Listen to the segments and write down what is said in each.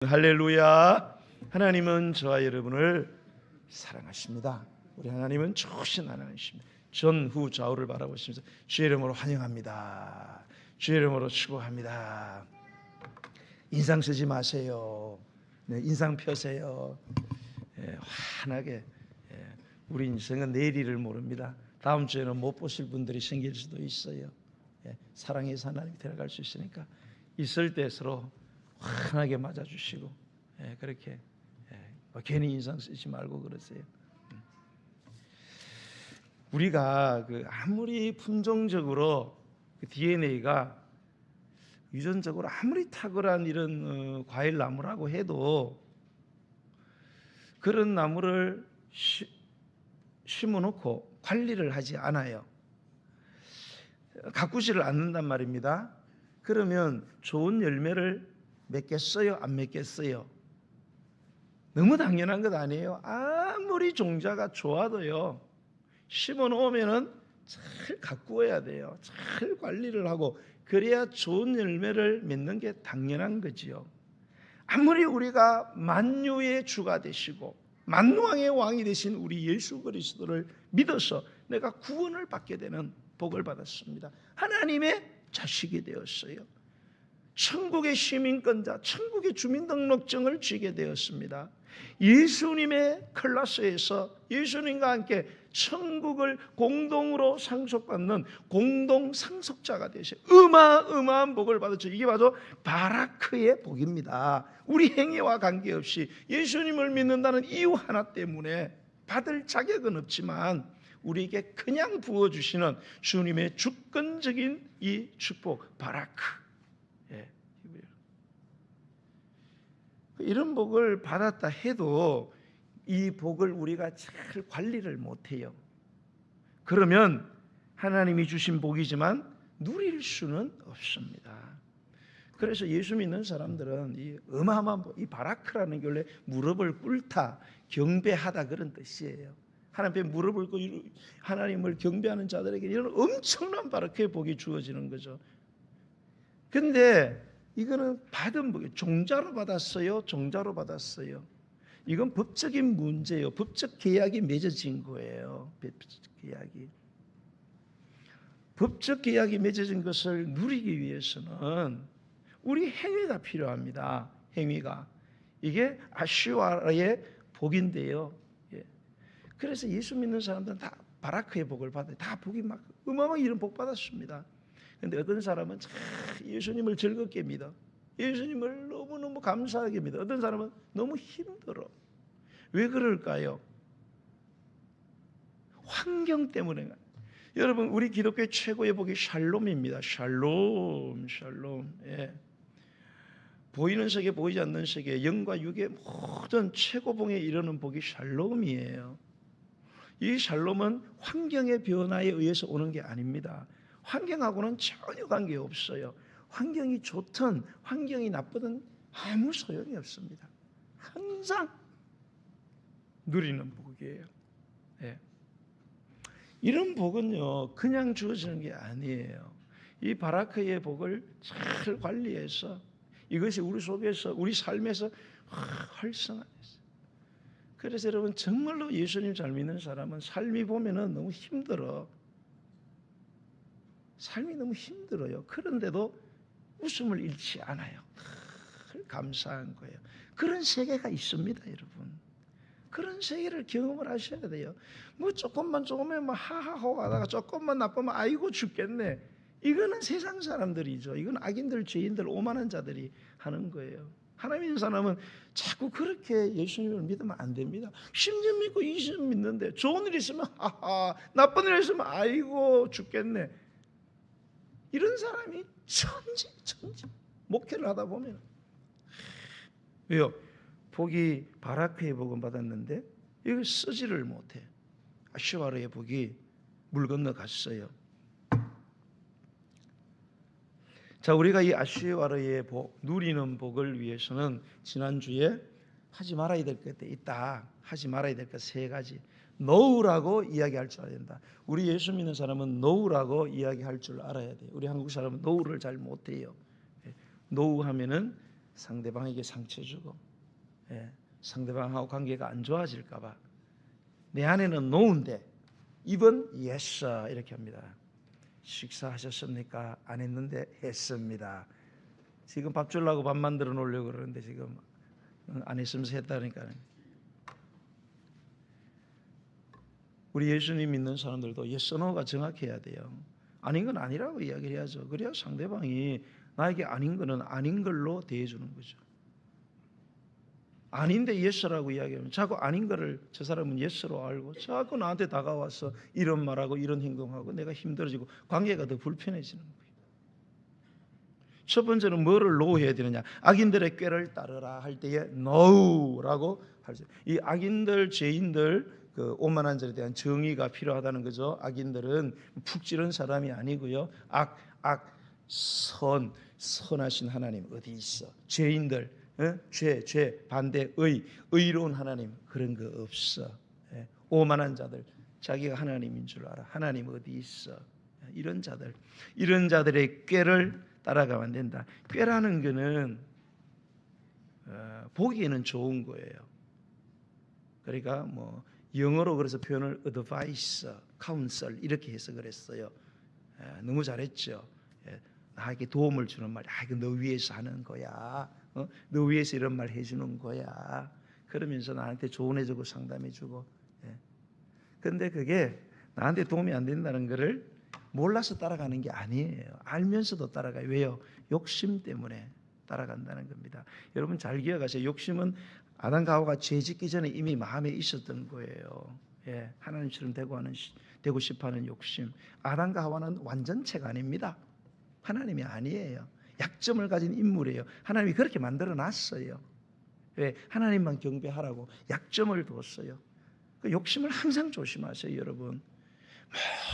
할렐루야. 하나님은 저와 여러분을 사랑하십니다. 우리 하나님은 좋으신 하나님이십니다. 전후 좌우를 바라보시면서 주의 이름으로 환영합니다. 주의 이름으로 축복합니다. 인상 쓰지 마세요. 네, 인상 펴세요. 환하게. 우리 인생은 내일을 모릅니다. 다음 주에는 못 보실 분들이 생길 수도 있어요. 사랑해서 하나님 데려갈 수 있으니까 있을 때 서로 환하게 맞아주시고, 그렇게 괜히 인상 쓰지 말고 그러세요. 우리가 아무리 품종적으로 DNA가 유전적으로 아무리 탁월한 이런 과일 나무라고 해도 그런 나무를 심어놓고 관리를 하지 않아요. 가꾸지를 않는단 말입니다. 그러면 좋은 열매를 맺겠어요? 안 맺겠어요? 너무 당연한 것 아니에요? 아무리 종자가 좋아도요, 심어 놓으면은 잘 가꾸어야 돼요. 잘 관리를 하고 그래야 좋은 열매를 맺는 게 당연한 거지요. 아무리 우리가 만유의 주가 되시고 만왕의 왕이 되신 우리 예수 그리스도를 믿어서 내가 구원을 받게 되는 복을 받았습니다. 하나님의 자식이 되었어요. 천국의 시민권자, 천국의 주민등록증을 쥐게 되었습니다. 예수님의 클래스에서 예수님과 함께 천국을 공동으로 상속받는 공동 상속자가 되셔요. 어마어마한 복을 받았죠. 이게 바로 바라크의 복입니다. 우리 행위와 관계없이 예수님을 믿는다는 이유 하나 때문에 받을 자격은 없지만 우리에게 그냥 부어주시는 주님의 주권적인 이 축복, 바라크. 이런 복을 받았다 해도 이 복을 우리가 잘 관리를 못해요. 그러면 하나님이 주신 복이지만 누릴 수는 없습니다. 그래서 예수 믿는 사람들은 이 어마어마한 복, 이 바라크라는 게 원래 무릎을 꿇다, 경배하다 그런 뜻이에요. 하나님 앞에 무릎을 꿇고 하나님을 경배하는 자들에게 이런 엄청난 바라크의 복이 주어지는 거죠. 그런데 이거는 받은 복이에요. 종자로 받았어요? 종자로 받았어요? 이건 법적인 문제예요. 법적 계약이 맺어진 거예요. 법적 계약이 맺어진 것을 누리기 위해서는 우리 행위가 필요합니다. 행위가. 이게 아슈아의 복인데요. 그래서 예수 믿는 사람들은 다 바라크의 복을 받아요. 다 복이 막 어마어마한 이런 복 받았습니다. 그런데 어떤 사람은 예수님을 즐겁게 믿어. 예수님을 너무너무 감사하게 믿어. 어떤 사람은 너무 힘들어. 왜 그럴까요? 환경 때문에. 여러분, 우리 기독교의 최고의 복이 샬롬입니다. 샬롬. 보이는 세계, 보이지 않는 세계, 영과 육의 모든 최고봉에 이르는 복이 샬롬이에요. 이 샬롬은 환경의 변화에 의해서 오는 게 아닙니다. 환경하고는 전혀 관계없어요. 환경이 좋든 환경이 나쁘든 아무 소용이 없습니다. 항상 누리는 복이에요. 이런 복은요, 그냥 주어지는 게 아니에요. 이 바라크의 복을 잘 관리해서 이것이 우리 속에서, 우리 삶에서 활성화됐어요. 그래서 여러분, 정말로 예수님 잘 믿는 사람은 삶이 보면은 너무 힘들어. 삶이 너무 힘들어요. 그런데도 웃음을 잃지 않아요. 감사한 거예요. 그런 세계가 있습니다, 여러분. 그런 세계를 경험을 하셔야 돼요. 뭐 조금만 하하호 하다가 조금만 나쁘면 아이고 죽겠네. 이거는 세상 사람들이죠. 이건 악인들, 죄인들, 오만한 자들이 하는 거예요. 하나님 믿는 사람은 자꾸 그렇게 예수님을 믿으면 안 됩니다. 10년 믿고 20년 믿는데 좋은 일 있으면 하하, 나쁜 일 있으면 아이고 죽겠네. 이런 사람이 천지 목회를 하다 보면 왜요? 복이 바라크의 복은 받았는데 이걸 쓰지를 못해. 아슈아르의 복이 물 건너 갔어요. 자, 우리가 이 아슈아르의 복, 누리는 복을 위해서는 지난주에 하지 말아야 될 것도 있다. 하지 말아야 될 것 세 가지. 노우라고 이야기할 줄 알아야 된다. 우리 예수 믿는 사람은 노우라고 이야기할 줄 알아야 돼요. 우리 한국 사람은 노우를 잘 못해요. 노우 하면은 상대방에게 상처 주고, 상대방하고 관계가 안 좋아질까 봐 내 안에는 노인데 입은 yes 이렇게 합니다. 식사하셨습니까? 안 했는데 했습니다. 지금 밥 주려고 밥 만들어 놓으려고 그러는데 지금 안 했으면서 했다니까. 우리 예수님 믿는 사람들도 yes, no가 정확해야 돼요. 아닌 건 아니라고 이야기를 해야죠. 그래야 상대방이 나에게 아닌 거는 아닌 걸로 대해주는 거죠. 아닌데 yes라고 이야기하면 자꾸 아닌 거를 저 사람은 yes로 알고 자꾸 나한테 다가와서 이런 말하고 이런 행동하고 내가 힘들어지고 관계가 더 불편해지는 거예요. 첫 번째는 뭐를 no 해야 되느냐? 악인들의 꾀를 따르라 할 때에 no라고 하죠. 이 악인들, 죄인들 그 오만한 자에 대한 정의가 필요하다는 거죠. 악인들은 푹 찌른 사람이 아니고요. 선하신 하나님 어디 있어? 죄인들 죄 반대 의로운 하나님 그런 거 없어. 오만한 자들 자기가 하나님인 줄 알아. 하나님 어디 있어? 이런 자들의 꾀를 따라가면 안 된다. 꾀라는 거는 보기에는 좋은 거예요. 그러니까 뭐 영어로 그래서 표현을 advice, counsel 이렇게 해서 그랬어요. 너무 잘했죠. 나에게 도움을 주는 말. 이거 너 위해서 하는 거야. 너 위해서 이런 말 해주는 거야. 그러면서 나한테 조언해주고 상담해주고. 그런데 그게 나한테 도움이 안 된다는 것을 몰라서 따라가는 게 아니에요. 알면서도 따라가요. 왜요? 욕심 때문에 따라간다는 겁니다. 여러분 잘 기억하세요. 욕심은 아담과 하와가 죄 짓기 전에 이미 마음에 있었던 거예요. 하나님처럼 되고 싶어하는 욕심. 아담과 하와는 완전체가 아닙니다. 하나님이 아니에요. 약점을 가진 인물이에요. 하나님이 그렇게 만들어 놨어요. 왜? 하나님만 경배하라고 약점을 뒀어요. 그 욕심을 항상 조심하세요, 여러분.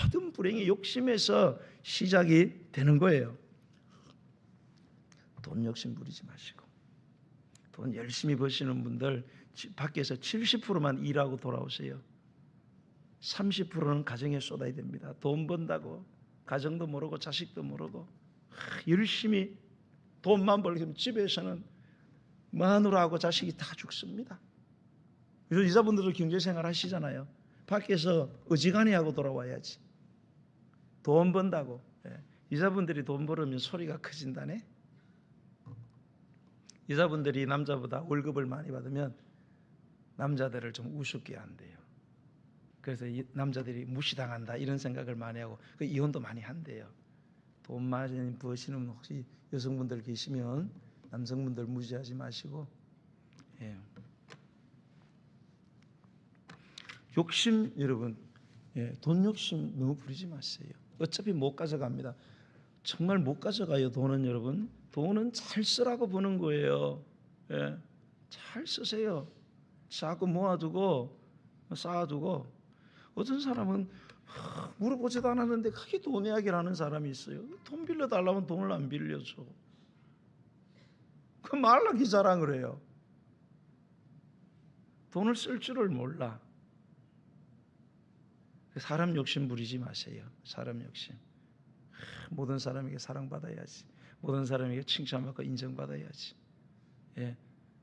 모든 불행이 욕심에서 시작이 되는 거예요. 돈 욕심 부리지 마시고, 돈 열심히 버시는 분들 밖에서 70%만 일하고 돌아오세요. 30%는 가정에 쏟아야 됩니다. 돈 번다고 가정도 모르고 자식도 모르고 열심히 돈만 벌면 집에서는 마누라하고 자식이 다 죽습니다. 그래서 이자분들도 경제생활 하시잖아요. 밖에서 어지간히 하고 돌아와야지. 돈 번다고. 여자분들이 돈 벌으면 소리가 커진다네. 여자분들이 남자보다 월급을 많이 받으면 남자들을 좀 우습게 한대요. 그래서 남자들이 무시당한다 이런 생각을 많이 하고 이혼도 많이 한대요. 돈 많이 버시는 혹시 여성분들 계시면 남성분들 무시하지 마시고. 욕심 여러분, 돈 욕심 너무 부리지 마세요. 어차피 못 가져갑니다. 정말 못 가져가요. 돈은 여러분, 돈은 잘 쓰라고 버는 거예요. 잘 쓰세요. 자꾸 모아두고 쌓아두고. 어떤 사람은 물어보지도 않았는데 크게 돈 이야기를 하는 사람이 있어요. 돈 빌려달라면 돈을 안 빌려줘. 그 말라기 자랑을 해요. 돈을 쓸 줄을 몰라. 사람 욕심 부리지 마세요. 사람 욕심. 모든 사람에게 사랑받아야지. 모든 사람에게 칭찬받고 인정받아야지.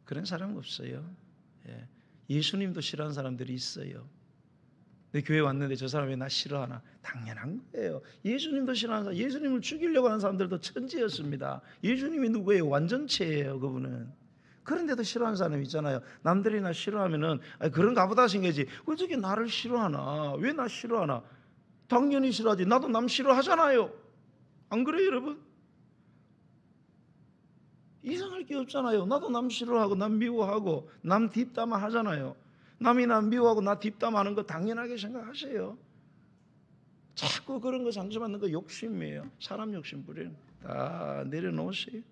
그런 사람 없어요. 예수님도 싫어하는 사람들이 있어요. 내 교회 왔는데 저 사람이 나 싫어하나? 당연한 거예요. 예수님도 싫어하는 사람, 예수님을 죽이려고 하는 사람들도 천지였습니다. 예수님이 누구예요? 완전체예요, 그분은. 그런데도 싫어하는 사람이 있잖아요. 남들이 나 싫어하면은 그런가 보다 생각이지. 어떻게 나를 싫어하나? 왜 나 싫어하나? 당연히 싫어하지. 나도 남 싫어하잖아요. 안 그래요, 여러분? 이상할 게 없잖아요. 나도 남 싫어하고 남 미워하고 남 뒷담화 하잖아요. 남이 나 미워하고 나 뒷담화하는 거 당연하게 생각하세요. 자꾸 그런 거 상처받는 거 욕심이에요. 사람 욕심 부리는 다 내려놓으세요.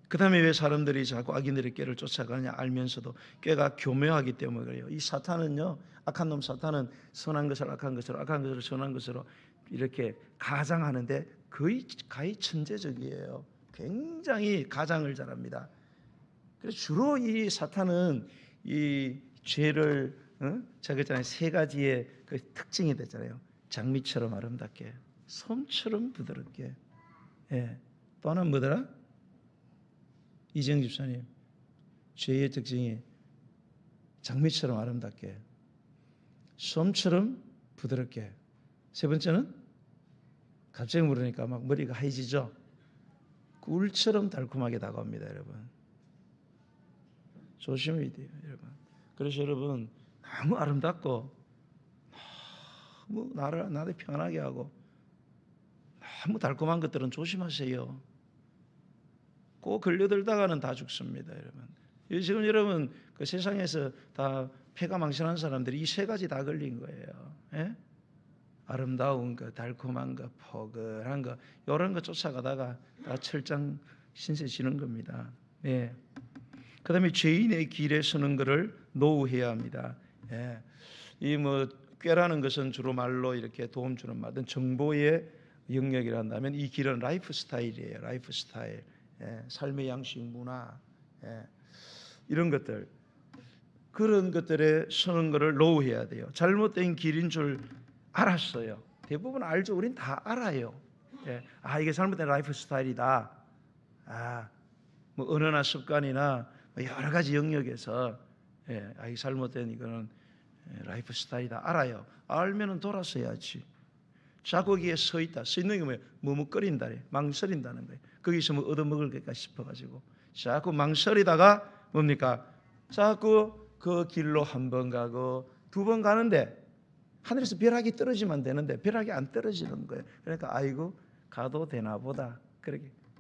그 다음에 왜 사람들이 자꾸 악인들의 꾀를 쫓아가느냐 알면서도 꾀가 교묘하기 때문에 그래요. 이 사탄은요, 악한 놈 사탄은 선한 것을 악한 것으로, 악한 것을 선한 것으로 이렇게 가장하는데 거의 천재적이에요. 굉장히 가장을 잘합니다. 그래서 주로 이 사탄은 이 죄를 제가 했잖아요. 세 가지의 그 특징이 되잖아요. 장미처럼 아름답게, 솜처럼 부드럽게. 또 하나는 뭐더라? 이정 집사님, 죄의 특징이 장미처럼 아름답게, 솜처럼 부드럽게. 세 번째는 갑자기 물으니까 막 머리가 하얘지죠. 꿀처럼 달콤하게 다가옵니다, 여러분. 조심해야 돼요, 여러분. 그래서 여러분, 너무 아름답고 너무 나를 편안하게 하고 너무 달콤한 것들은 조심하세요. 꼭 걸려들다가는 다 죽습니다, 여러분. 지금 여러분 그 세상에서 다 폐가 망신한 사람들이 이 세 가지 다 걸린 거예요. 예? 아름다운 거, 달콤한 거, 포근한 거, 이런 거 쫓아가다가 다 철장 신세지는 겁니다. 예. 그다음에 죄인의 길에 서는 것을 노우해야 합니다. 예. 이 뭐 꾀라는 것은 주로 말로 이렇게 도움 주는 말은 정보의 영역이라 한다면 이 길은 라이프 스타일이에요. 라이프 스타일. 예. 삶의 양식, 문화, 예. 이런 것들, 그런 것들에 서는 것을 노우해야 돼요. 잘못된 길인 줄 알았어요. 대부분 알죠. 우린 다 알아요. 예. 이게 잘못된 라이프 스타일이다. 뭐 언어나 습관이나 여러 가지 영역에서 이게 잘못된 이거는 라이프 스타일이다. 알아요. 알면은 돌아서야지. 자꾸 거기에 서 있다. 서 있는 게 뭐예요? 머뭇거린다. 망설인다는 거예요. 거기서 뭐 얻어먹을 것까 싶어가지고 자꾸 망설이다가 뭡니까? 자꾸 그 길로 한 번 가고 두 번 가는데 하늘에서 벼락이 떨어지면 되는데 벼락이 안 떨어지는 거예요. 그러니까 아이고 가도 되나 보다.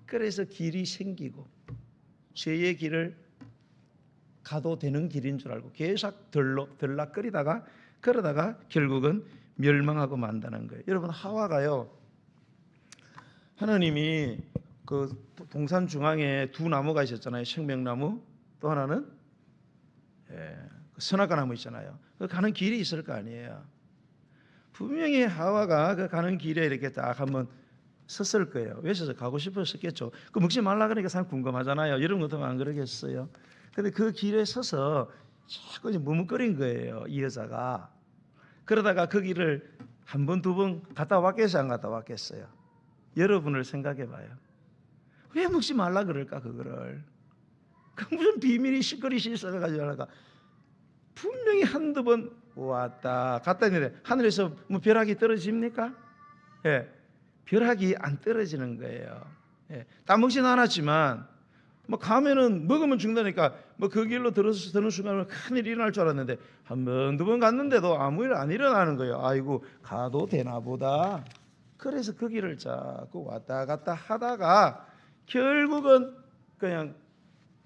그래서 길이 생기고 죄의 길을 가도 되는 길인 줄 알고 계속 들락거리다가 그러다가 결국은 멸망하고 만다는 거예요. 여러분, 하와가요, 하나님이 그 동산 중앙에 두 나무가 있었잖아요. 생명나무, 또 하나는 선악과 나무 있잖아요. 그 가는 길이 있을 거 아니에요. 분명히 하와가 그 가는 길에 이렇게 딱 한번 섰을 거예요. 왜 서서 가고 싶어서 섰겠죠. 그 먹지 말라 그러니까 사람 궁금하잖아요. 여러분 같으면 안 그러겠어요? 근데 그 길에 서서 자꾸 이제 머뭇거린 거예요, 이 여자가. 그러다가 그 길을 한 번, 두 번 갔다 왔겠어요, 안 갔다 왔겠어요? 여러분을 생각해 봐요. 왜 먹지 말라 그럴까, 그거를? 그 무슨 비밀이 시끌이 있어가지고 하니까 분명히 한두 번 왔다 갔다 했는데 하늘에서 뭐 벼락이 떨어집니까? 예, 벼락이 안 떨어지는 거예요. 예, 따먹지는 않았지만 뭐 가면은 먹으면 죽는다니까 뭐 그 길로 들어서 드는 순간에 큰일이 일어날 줄 알았는데 한 번, 두 번 갔는데도 아무 일 안 일어나는 거예요. 아이고 가도 되나 보다. 그래서 그 길을 자꾸 왔다 갔다 하다가 결국은 그냥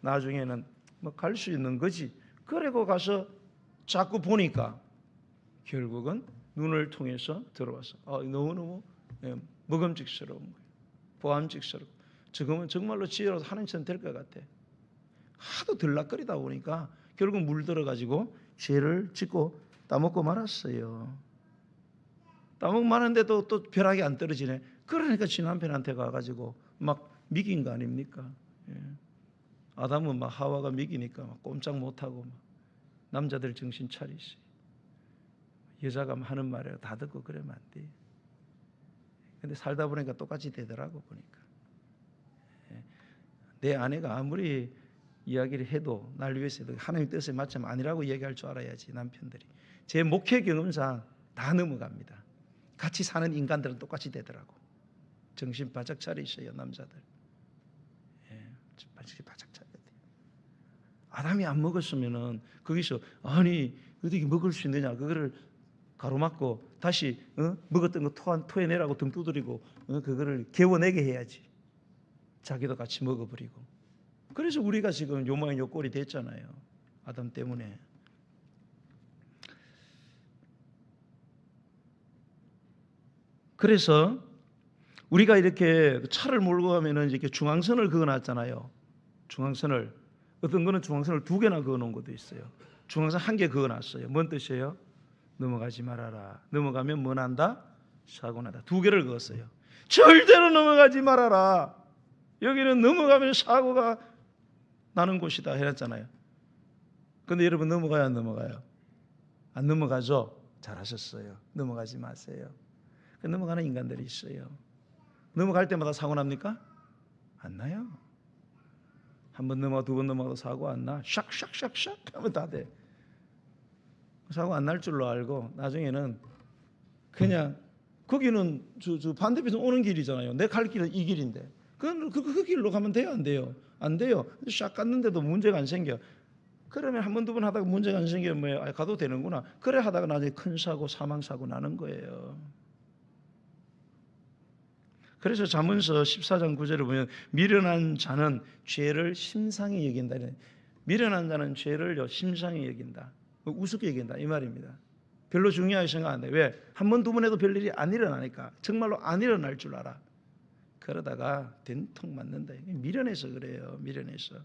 나중에는 뭐 갈 수 있는 거지. 그리고 가서 자꾸 보니까 결국은 눈을 통해서 들어와서 너무너무 먹음직스러운 거예요. 보암직스럽고 지금은 정말로 지혜로서 하나님처럼 될 것 같아. 하도 들락거리다 보니까 결국 물들어가지고 죄를 짓고 따먹고 말았어요. 따먹고 말았는데도 또 벼락이 안 떨어지네. 그러니까 지 남편한테 가가지고 막 미긴 거 아닙니까? 예. 아담은 막 하와가 미기니까 막 꼼짝 못하고 막 남자들 정신 차리시. 여자가 하는 말에 다 듣고 그러면 안 돼. 근데 살다 보니까 똑같이 되더라고 보니까. 내 아내가 아무리 이야기를 해도 날 위해서 해도 하나님 뜻에 맞추면 아니라고 얘기할 줄 알아야지. 남편들이 제 목회 경험상 다 넘어갑니다. 같이 사는 인간들은 똑같이 되더라고. 정신 바짝 차리셔요, 남자들. 바짝 차려야 돼요. 아담이 안 먹었으면은 거기서 아니 어떻게 먹을 수 있느냐 그거를 가로막고 다시 먹었던 거 토해내라고 등 두드리고 그거를 개워내게 해야지. 자기도 같이 먹어버리고. 그래서 우리가 지금 요 모양 요 꼴이 됐잖아요. 아담 때문에. 그래서 우리가 이렇게 차를 몰고 가면은 이렇게 중앙선을 그어놨잖아요. 중앙선을. 어떤 거는 중앙선을 2개나 그어놓은 것도 있어요. 중앙선 1개 그어놨어요. 뭔 뜻이에요? 넘어가지 말아라. 넘어가면 뭐 난다? 사고 난다. 2개를 그었어요. 절대로 넘어가지 말아라. 여기는 넘어가면 사고가 나는 곳이다 해놨잖아요. 근데 여러분 넘어가요, 안 넘어가요? 안 넘어가죠? 잘하셨어요. 넘어가지 마세요. 넘어가는 인간들이 있어요. 넘어갈 때마다 사고 납니까? 안 나요. 한 번 넘어 두 번 넘어도 사고 안 나. 샥샥샥샥 하면 다 돼. 사고 안 날 줄로 알고 나중에는 그냥 거기는 저 반대편에서 오는 길이잖아요. 내 갈 길은 이 길인데 그 길로 가면 돼요, 안 돼요? 안 돼요. 샥 갔는데도 문제가 안 생겨. 그러면 한 번 두 번 하다가 문제가 안 생기면 뭐예요? 가도 되는구나. 그래 하다가 나중에 큰 사고, 사망 사고 나는 거예요. 그래서 잠언서 14장 9절에 보면 미련한 자는 죄를 심상히 여긴다. 미련한 자는 죄를 심상히 여긴다. 우습게 여긴다 이 말입니다. 별로 중요하게 생각 안 해. 왜? 한 번 두 번 해도 별일이 안 일어나니까. 정말로 안 일어날 줄 알아. 그러다가 된통 맞는다. 미련해서 그래요. 미련해서.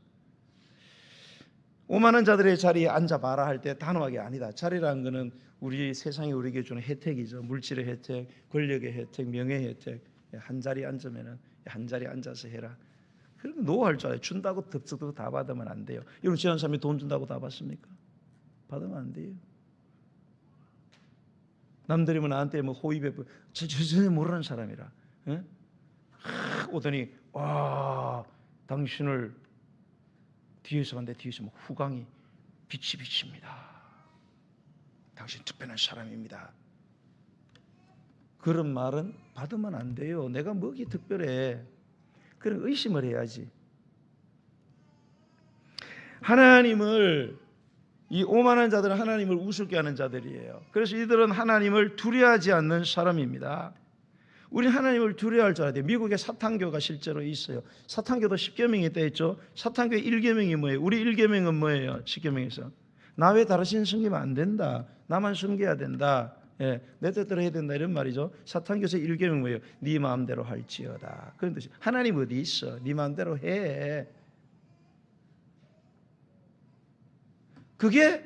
오만한 자들의 자리에 앉아봐라 할 때 단호하게 아니다. 자리라는 것은 우리 세상이 우리에게 주는 혜택이죠. 물질의 혜택, 권력의 혜택, 명예의 혜택. 한 자리에 앉으면 한 자리에 앉아서 해라. 그럼 노할 줄 알아요. 준다고 덥석덥석 다 받으면 안 돼요. 여러분 지난 사람이 돈 준다고 다 받습니까? 받으면 안 돼요. 남들이 뭐 나한테 뭐 호의 베풀 전혀 모르는 사람이라 오더니 와 당신을 뒤에서 봤는데 뒤에서 뭐 후광이 빛이 비칩니다. 당신 특별한 사람입니다. 그런 말은 받으면 안 돼요. 내가 뭐기 특별해. 그런 의심을 해야지. 하나님을 이 오만한 자들은 하나님을 우습게 하는 자들이에요. 그래서 이들은 하나님을 두려워하지 않는 사람입니다. 우리는 하나님을 두려워할 줄 알아야 돼요. 미국에 사탄교가 실제로 있어요. 사탄교도 10계명에 되어 있죠. 사탄교의 1계명이 뭐예요? 우리 1계명은 뭐예요? 10계명에서 나 외 다르신 섬기면 안 된다. 나만 섬겨야 된다. 내 뜻대로 해야 된다 이런 말이죠. 사탄교에서 1계명 뭐예요? 네 마음대로 할지어다. 그런 뜻이. 하나님 어디 있어? 네 마음대로 해. 그게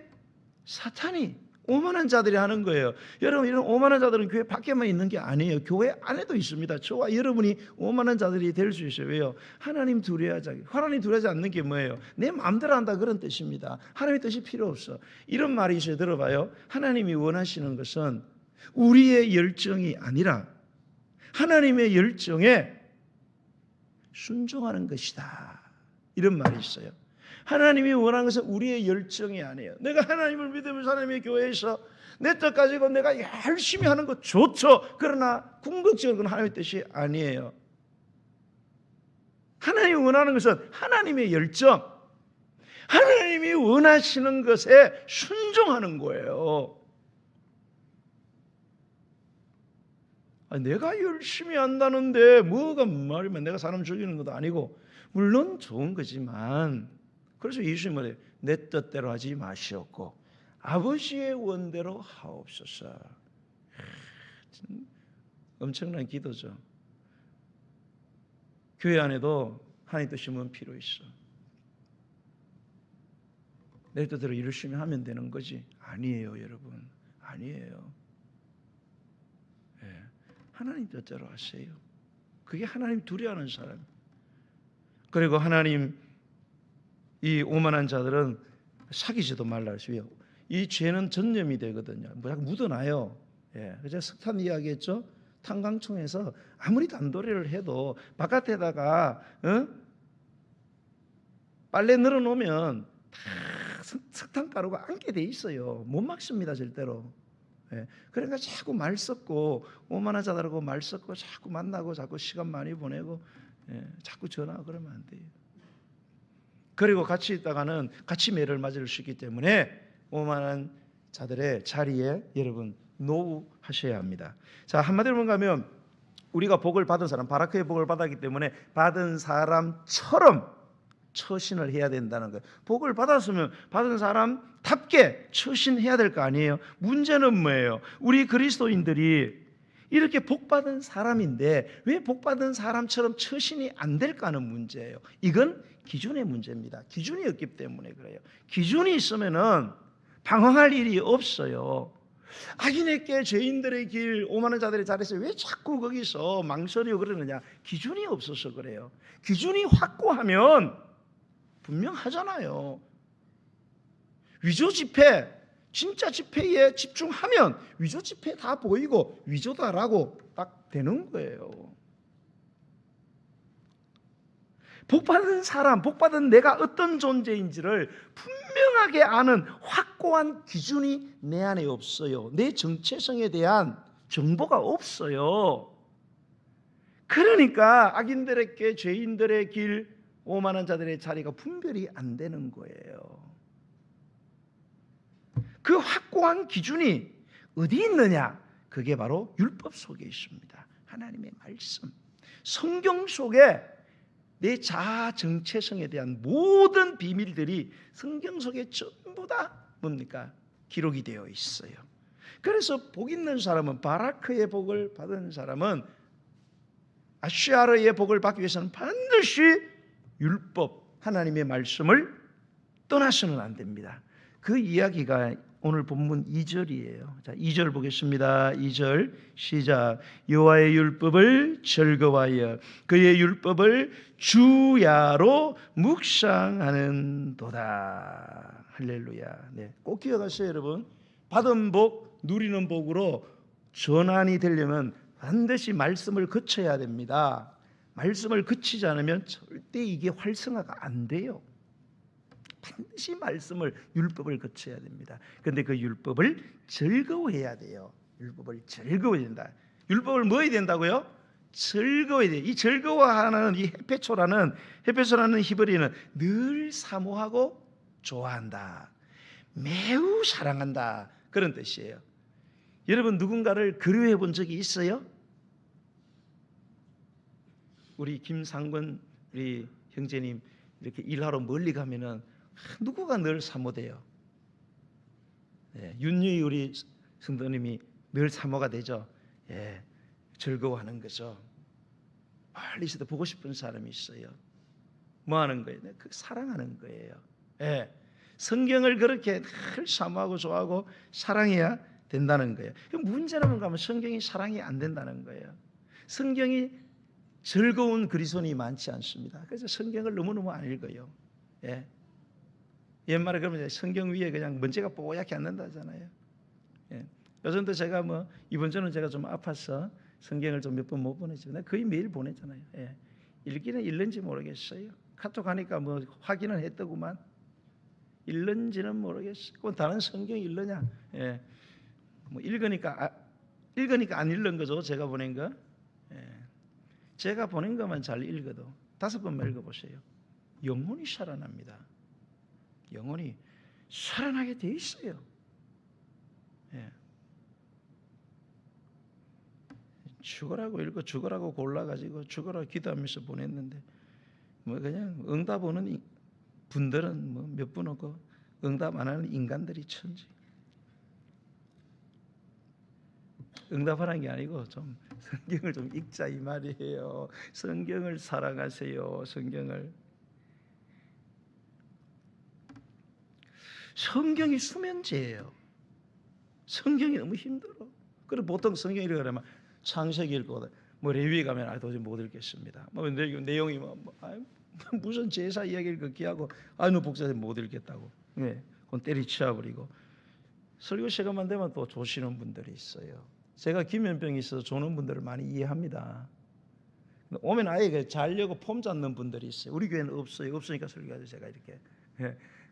사탄이 오만한 자들이 하는 거예요. 여러분 이런 오만한 자들은 교회 밖에만 있는 게 아니에요. 교회 안에도 있습니다. 저와 여러분이 오만한 자들이 될 수 있어요. 왜요? 하나님 두려워하지. 하나님 두려워하지 않는 게 뭐예요? 내 마음대로 한다 그런 뜻입니다. 하나님의 뜻이 필요 없어. 이런 말이 있어요. 들어봐요. 하나님이 원하시는 것은 우리의 열정이 아니라 하나님의 열정에 순종하는 것이다. 이런 말이 있어요. 하나님이 원하는 것은 우리의 열정이 아니에요. 내가 하나님을 믿으면서 하나님의 교회에서 내 뜻 가지고 내가 열심히 하는 것 좋죠. 그러나 궁극적으로 그건 하나님의 뜻이 아니에요. 하나님이 원하는 것은 하나님의 열정, 하나님이 원하시는 것에 순종하는 거예요. 내가 열심히 한다는데 뭐가 말이면 내가 사람 죽이는 것도 아니고 물론 좋은 거지만 그래서 예수님이 말해요. 내 뜻대로 하지 마시옵고 아버지의 원대로 하옵소서. 엄청난 기도죠. 교회 안에도 하나님 뜻이 뭔 필요 있어. 내 뜻대로 열심히 하면 되는 거지. 아니에요 여러분. 아니에요. 하나님 뜻대로 하세요. 그게 하나님 두려워하는 사람. 그리고 하나님 이 오만한 자들은 사귀지도 말라 하시고요. 이 죄는 전염이 되거든요. 뭐 묻어나요. 그래서 석탄 이야기했죠. 탄광총에서 아무리 단도리를 해도 바깥에다가 빨래 늘어놓으면 다 석탄가루가 앉게 돼 있어요. 못 막습니다 절대로. 그러니까 자꾸 말 섞고 오만한 자들하고 말 섞고 자꾸 만나고 자꾸 시간 많이 보내고 자꾸 전화하고 그러면 안 돼요. 그리고 같이 있다가는 같이 매를 맞을 수 있기 때문에 오만한 자들의 자리에 여러분 노우하셔야 합니다. 자, 한마디로 뭔가하면 우리가 복을 받은 사람, 바라크의 복을 받았기 때문에 받은 사람처럼 처신을 해야 된다는 거예요. 복을 받았으면 받은 사람답게 처신해야 될 거 아니에요. 문제는 뭐예요? 우리 그리스도인들이 이렇게 복받은 사람인데 왜 복받은 사람처럼 처신이 안 될까 하는 문제예요. 이건 기준의 문제입니다. 기준이 없기 때문에 그래요. 기준이 있으면은 방황할 일이 없어요. 악인에게 죄인들의 길, 오만한 자들의 자리에서 왜 자꾸 거기서 망설이고 그러느냐? 기준이 없어서 그래요. 기준이 확고하면 분명하잖아요. 위조 집회, 진짜 집회에 집중하면 위조 집회 다 보이고 위조다라고 딱 되는 거예요. 복받은 사람, 복받은 내가 어떤 존재인지를 분명하게 아는 확고한 기준이 내 안에 없어요. 내 정체성에 대한 정보가 없어요. 그러니까 악인들의 길, 죄인들의 길, 오만한 자들의 자리가 분별이 안 되는 거예요. 그 확고한 기준이 어디 있느냐? 그게 바로 율법 속에 있습니다. 하나님의 말씀. 성경 속에 내 자아 정체성에 대한 모든 비밀들이 성경 속에 전부 다 뭡니까? 기록이 되어 있어요. 그래서 복 있는 사람은, 바라크의 복을 받은 사람은 아슈아르의 복을 받기 위해서는 반드시 율법, 하나님의 말씀을 떠나서는 안 됩니다. 그 이야기가 오늘 본문 2절이에요. 자, 2절 보겠습니다. 2절 시작. 여호와의 율법을 즐거워하여 그의 율법을 주야로 묵상하는도다. 할렐루야. 네, 꼭 기억하세요, 여러분. 받은 복, 누리는 복으로 전환이 되려면 반드시 말씀을 거쳐야 됩니다. 말씀을 거치지 않으면 절대 이게 활성화가 안 돼요. 반드시 말씀을, 율법을 거쳐야 됩니다. 그런데 그 율법을 즐거워해야 돼요. 율법을 즐거워해야 된다. 율법을 뭐 해야 된다고요? 즐거워해야 돼요. 이 즐거워하는 이 헤페소라는 히브리는 늘 사모하고 좋아한다. 매우 사랑한다. 그런 뜻이에요. 여러분 누군가를 그리워해 본 적이 있어요? 우리 김상권 우리 형제님 이렇게 일하러 멀리 가면은 누구가 늘 사모돼요. 예, 윤유희 우리 성도님이 늘 사모가 되죠. 예, 즐거워하는 거죠. 멀리서도 보고 싶은 사람이 있어요. 뭐 하는 거예요? 그 사랑하는 거예요. 예, 성경을 그렇게 늘 사모하고 좋아하고 사랑해야 된다는 거예요. 문제는 가면 성경이 사랑이 안 된다는 거예요. 성경이 즐거운 그리스도인이 많지 않습니다. 그래서 성경을 너무너무 안 읽어요. 예. 옛말에 그러면 성경 위에 그냥 먼지가 뽀얗게 앉는다잖아요. 예. 요즘도 제가 뭐 이번 주는 제가 좀 아파서 성경을 좀 몇 번 못 보내지만 거의 매일 보내잖아요. 예. 읽기는 읽는지 모르겠어요. 카톡 하니까 뭐 확인은 했더구만. 읽는지는 모르겠어요. 그럼 다른 성경 읽느냐? 예. 뭐 읽으니까 안 읽는 거죠. 제가 보낸 거. 예. 제가 보낸 것만 잘 읽어도 5번만 읽어보세요. 영혼이 살아납니다. 영혼이 살아나게 돼 있어요. 예. 죽으라고 읽고 죽으라고 골라가지고 죽으라고 기도하면서 보냈는데 뭐 그냥 응답 오는 분들은 뭐 몇 분 오고 응답 안 하는 인간들이 천지. 응답하라는 게 아니고 좀 성경을 좀 읽자 이 말이에요. 성경을 사랑하세요. 성경이 수면제예요. 성경이 너무 힘들어. 그래 보통 성경 읽으려면 창세기 읽고 뭐 레위기 가면 도저히 못 읽겠습니다. 뭐 내용이 무슨 제사 이야기를 그렇게 하고 너무 복잡해서 못 읽겠다고. 네, 그건 때리쳐 버리고 설교 시간만 되면 또 조시는 분들이 있어요. 제가 기면병이 있어서 조는 분들을 많이 이해합니다. 오면 아예 자려고 폼 잡는 분들이 있어요. 우리 교회는 없어요. 없으니까 설교하죠. 제가 이렇게.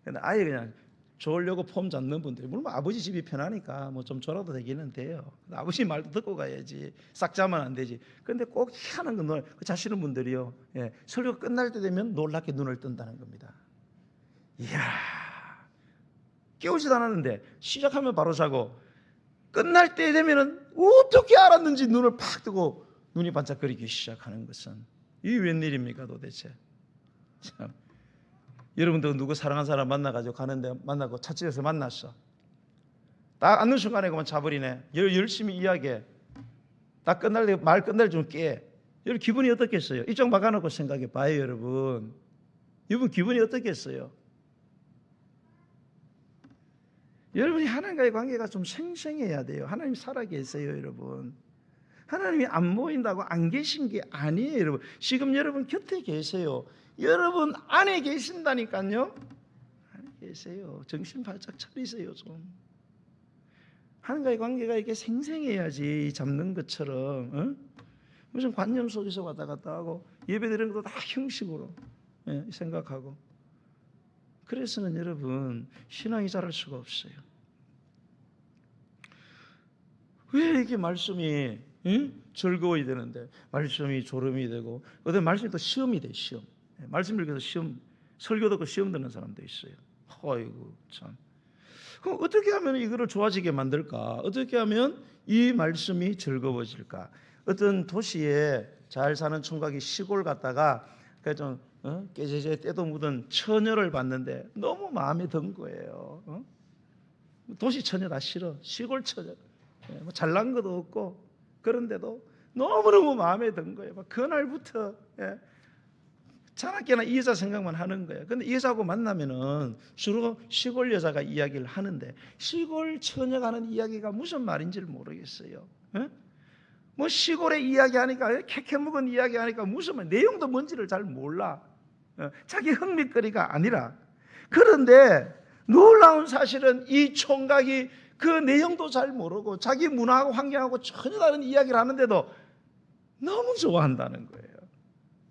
근데 아예 그냥 졸려고 폼 잡는 분들이, 물론 아버지 집이 편하니까 뭐 좀 졸아도 되기는 돼요. 아버지 말도 듣고 가야지. 싹 자면 안 되지. 근데 꼭 희한한 건 자시는 분들이요. 예, 설교가 끝날 때 되면 놀랍게 눈을 뜬다는 겁니다. 이야, 깨우지도 않았는데 시작하면 바로 자고 끝날 때 되면은 어떻게 알았는지 눈을 팍 뜨고 눈이 반짝거리기 시작하는 것은 이게 웬일입니까 도대체? 참. 여러분도 누구 사랑하는 사람 만나가지고 가는데 만나고 찻집에서 만났어. 딱 앉는 순간에 그만 자버리네. 열심히 이야기해. 딱 끝날 때 말 끝날 좀 깨. 여러분 기분이 어떻겠어요? 이쪽 막아놓고 생각해 봐요 여러분. 여러분 기분이 어떻겠어요? 여러분이 하나님과의 관계가 좀 생생해야 돼요. 하나님 살아계세요 여러분. 하나님이 안 보인다고 안 계신 게 아니에요 여러분. 지금 여러분 곁에 계세요. 여러분 안에 계신다니까요. 안에 계세요. 정신 바짝 차리세요 좀. 하나님과의 관계가 이렇게 생생해야지 잡는 것처럼 무슨 관념 속에서 왔다 갔다 하고 예배 드리는 것도 다 형식으로 생각하고. 그래서는 여러분 신앙이 자랄 수가 없어요. 왜 이렇게 말씀이 즐거워야 되는데 말씀이 졸음이 되고, 어떤 말씀이 또 시험이 돼. 시험. 말씀 읽어서 시험, 설교 듣고 시험 듣는 사람도 있어요. 아이고 참. 그럼 어떻게 하면 이거를 좋아지게 만들까? 어떻게 하면 이 말씀이 즐거워질까? 어떤 도시에 잘 사는 총각이 시골 갔다가 좀 깨제제 때도 묻은 처녀를 봤는데 너무 마음에 든 거예요. 도시 처녀 다 싫어. 시골 처녀. 뭐 잘난 것도 없고 그런데도 너무너무 마음에 든 거예요. 그날부터 자나깨나 이 여자 생각만 하는 거예요. 근데 이 여자하고 만나면은 주로 시골 여자가 이야기를 하는데 시골 처녀가 하는 이야기가 무슨 말인지를 모르겠어요. 뭐 시골에 이야기하니까 캐캐묵은 이야기하니까 무슨 말, 내용도 뭔지를 잘 몰라. 자기 흥미거리가 아니라. 그런데 놀라운 사실은 이 총각이 그 내용도 잘 모르고 자기 문화하고 환경하고 전혀 다른 이야기를 하는데도 너무 좋아한다는 거예요.